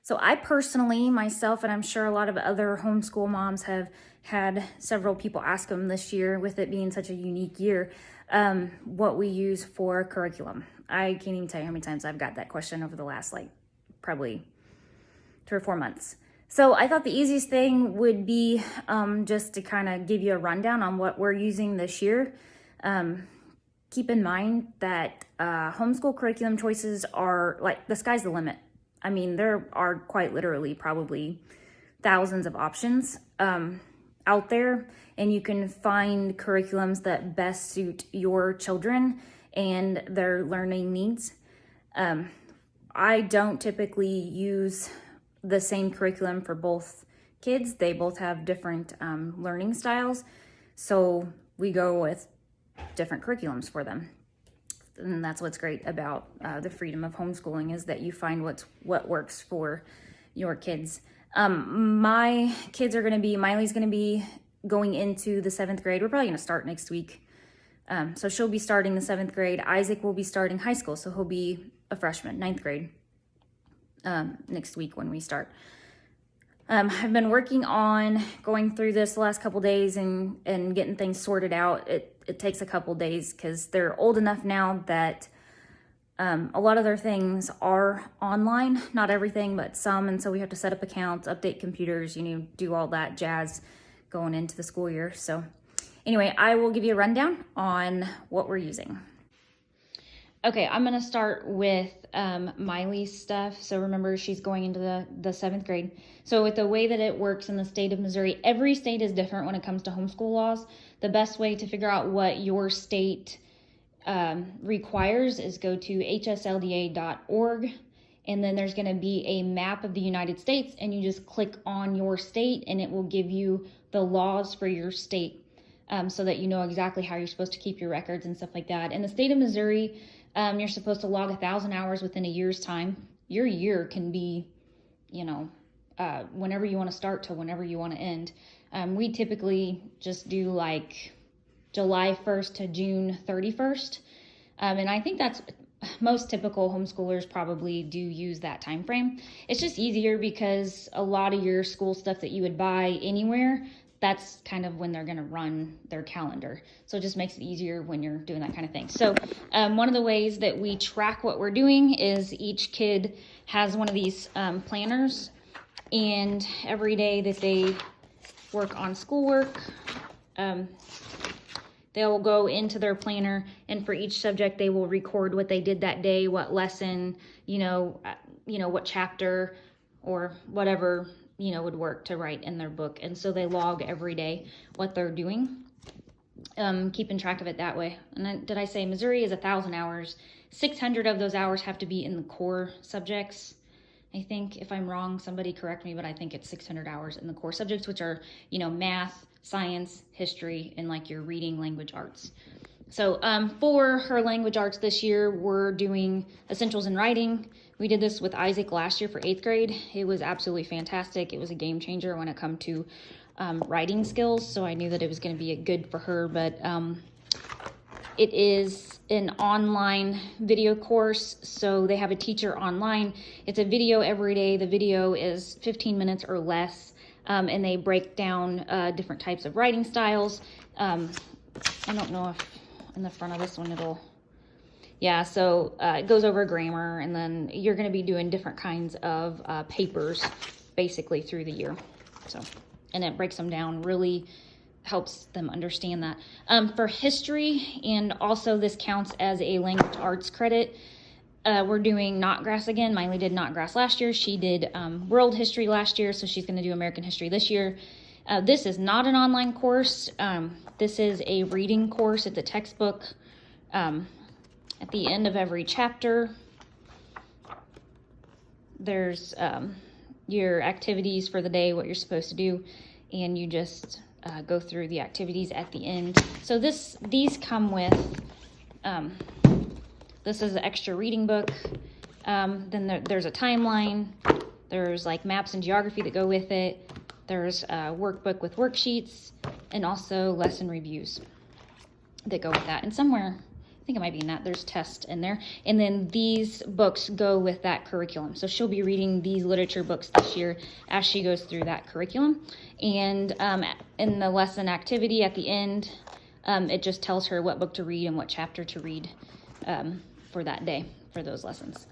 So I personally, myself, and I'm sure a lot of other homeschool moms have had several people ask them this year, with it being such a unique year, what we use for curriculum. I can't even tell you how many times I've got that question over the last probably 3 or 4 months. So I thought the easiest thing would be just to kind of give you a rundown on what we're using this year. Keep in mind that homeschool curriculum choices are like the sky's the limit. I mean, there are quite literally probably thousands of options out there, and you can find curriculums that best suit your children and their learning needs. I don't typically use the same curriculum for both kids. They both have different learning styles, so we go with different curriculums for them. And that's what's great about the freedom of homeschooling, is that you find what works for your kids. My kids are going to be, Miley's going to be going into the 7th grade. We're probably going to start next week. So she'll be starting the 7th grade. Isaac will be starting high school, so he'll be a freshman, 9th grade, next week when we start. I've been working on going through this the last couple days and getting things sorted out. It takes a couple days because they're old enough now that a lot of their things are online, not everything, but some. And so we have to set up accounts, update computers, do all that jazz going into the school year. So anyway, I will give you a rundown on what we're using. Okay, I'm going to start with Miley's stuff. So remember, she's going into the 7th grade. So with the way that it works in the state of Missouri, every state is different when it comes to homeschool laws. The best way to figure out what your state requires is go to hslda.org, and then there's going to be a map of the United States, and you just click on your state, and it will give you the laws for your state, so that you know exactly how you're supposed to keep your records and stuff like that. In the state of Missouri, you're supposed to log 1,000 hours within a year's time. Your year can be, whenever you want to start to whenever you want to end. We typically just do like July 1st to June 31st. And I think that's most typical homeschoolers probably do use that time frame. It's just easier because a lot of your school stuff that you would buy anywhere, that's kind of when they're going to run their calendar. So it just makes it easier when you're doing that kind of thing. So one of the ways that we track what we're doing is each kid has one of these planners, and every day that they work on schoolwork, they'll go into their planner, and for each subject they will record what they did that day, what lesson, what chapter or whatever would work to write in their book. And so they log every day what they're doing, keeping track of it that way. And then, did I say Missouri is 1,000 hours? 600 of those hours have to be in the core subjects. I think, if I'm wrong, somebody correct me, but I think it's 600 hours in the core subjects, which are, math, science, history, and like your reading, language arts. So for her language arts this year, we're doing essentials in writing. We did this with Isaac last year for 8th grade. It was absolutely fantastic. It was a game changer when it comes to writing skills. So I knew that it was going to be a good for her, but it is an online video course. So they have a teacher online. It's a video every day. The video is 15 minutes or less. And they break down different types of writing styles. I don't know if in the front of this one so it goes over grammar, and then you're going to be doing different kinds of papers basically through the year. So, and it breaks them down, really helps them understand that. For history, and also this counts as a language arts credit, we're doing Not Grass again. Miley did Not Grass last year. She did world history last year, so she's going to do American history this year. This is not an online course. This is a reading course. It's a textbook. At the end of every chapter, there's your activities for the day, what you're supposed to do, and you just go through the activities at the end. So these come with, this is an extra reading book. Then there's a timeline. There's like maps and geography that go with it. There's a workbook with worksheets, and also lesson reviews that go with that. And somewhere think it might be in that. There's tests in there. And then these books go with that curriculum. So she'll be reading these literature books this year as she goes through that curriculum. And in the lesson activity at the end, it just tells her what book to read and what chapter to read for that day for those lessons.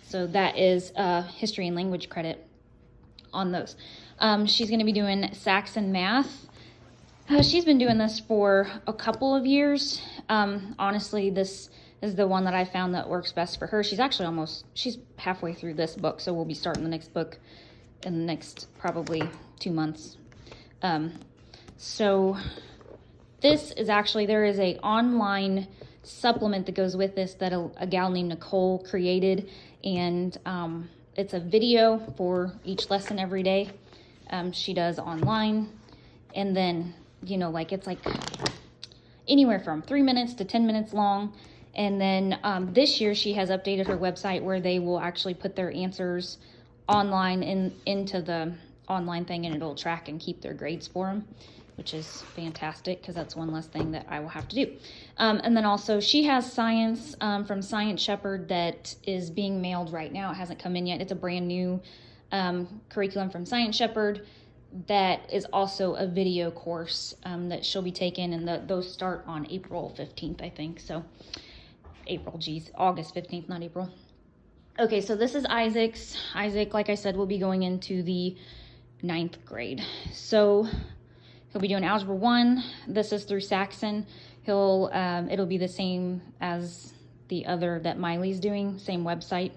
So that is history and language credit on those. She's going to be doing Saxon math. She's been doing this for a couple of years. Honestly, this is the one that I found that works best for her. She's actually she's halfway through this book, so we'll be starting the next book in the next probably 2 months. So this is actually, there is a online supplement that goes with this that a gal named Nicole created, and it's a video for each lesson every day. She does online, and then it's like anywhere from 3 minutes to 10 minutes long. And then this year she has updated her website where they will actually put their answers online into the online thing, and it'll track and keep their grades for them, which is fantastic because that's one less thing that I will have to do. And then also she has science from Science Shepherd that is being mailed right now. It hasn't come in yet. It's a brand new curriculum from Science Shepherd that is also a video course that she'll be taking, and those start on April 15th, I think. So August 15th, not April. Okay, so this is Isaac's. Isaac, like I said, will be going into the 9th grade. So he'll be doing Algebra 1. This is through Saxon. It'll be the same as the other that Miley's doing, same website.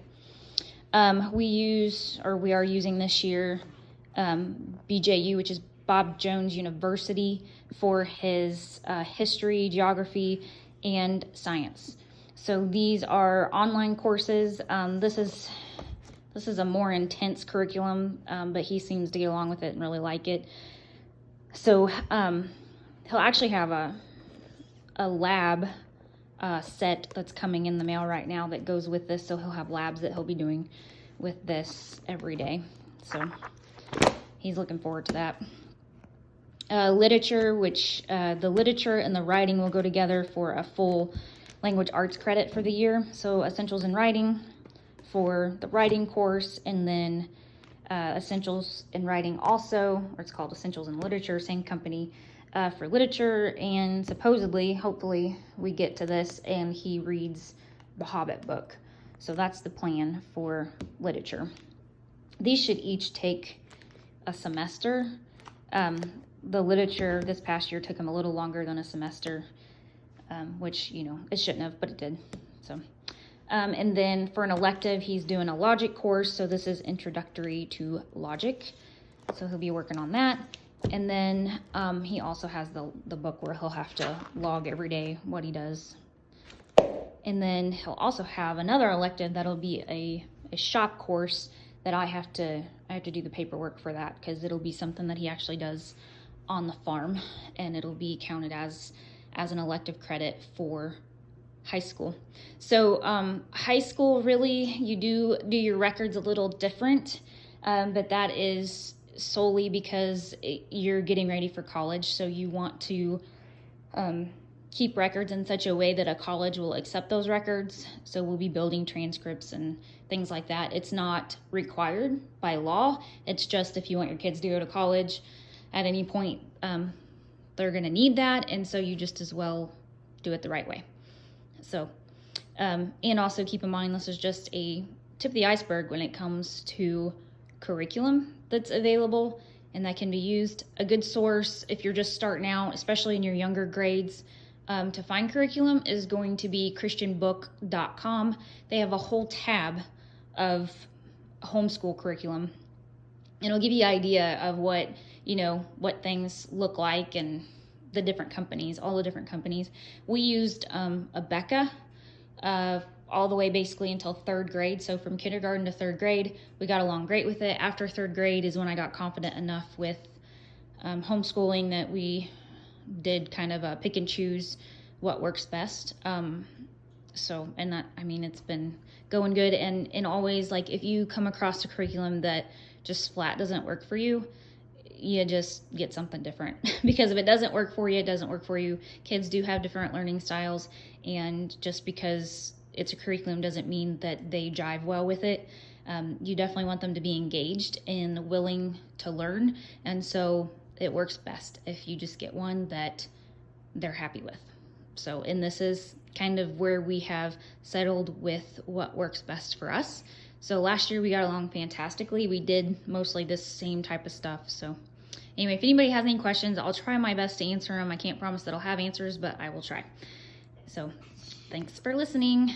We are using this year BJU, which is Bob Jones University, for his history, geography, and science. So these are online courses. This is a more intense curriculum, but he seems to get along with it and really like it. So he'll actually have a lab set that's coming in the mail right now that goes with this. So he'll have labs that he'll be doing with this every day. So he's looking forward to that. Literature, which the literature and the writing will go together for a full language arts credit for the year. So Essentials in Writing for the writing course, and then Essentials in Writing also, or it's called Essentials in Literature, same company, for literature. And hopefully we get to this and he reads the Hobbit book. So that's the plan for literature. These should each take a semester. The literature this past year took him a little longer than a semester, which, it shouldn't have, but it did. So, and then for an elective, he's doing a logic course. So this is Introductory to Logic. So he'll be working on that. And then he also has the book where he'll have to log every day what he does. And then he'll also have another elective that'll be a shop course that I have to do the paperwork for that, because it'll be something that he actually does on the farm, and it'll be counted as an elective credit for high school. So high school, really, you do your records a little different, but that is solely because you're getting ready for college. So you want to keep records in such a way that a college will accept those records. So we'll be building transcripts and things like that. It's not required by law. It's just if you want your kids to go to college at any point, they're going to need that. And so you just as well do it the right way. So, and also keep in mind, this is just a tip of the iceberg when it comes to curriculum that's available and that can be used. A good source, if you're just starting out, especially in your younger grades, to find curriculum is going to be christianbook.com. They have a whole tab of homeschool curriculum. It'll give you an idea of what things look like and the different companies, all the different companies. We used Abeka all the way basically until 3rd grade. So from kindergarten to 3rd grade, we got along great with it. After 3rd grade is when I got confident enough with homeschooling that we did kind of pick and choose what works best. It's been going good. And always, like, if you come across a curriculum that just flat doesn't work for you, you just get something different. Because if it doesn't work for you, it doesn't work for you. Kids do have different learning styles, and just because it's a curriculum doesn't mean that they jive well with it. You definitely want them to be engaged and willing to learn, and so it works best if you just get one that they're happy with. So, and this is kind of where we have settled with what works best for us. So last year we got along fantastically. We did mostly this same type of stuff. So anyway, if anybody has any questions, I'll try my best to answer them. I can't promise that I'll have answers, but I will try. So thanks for listening.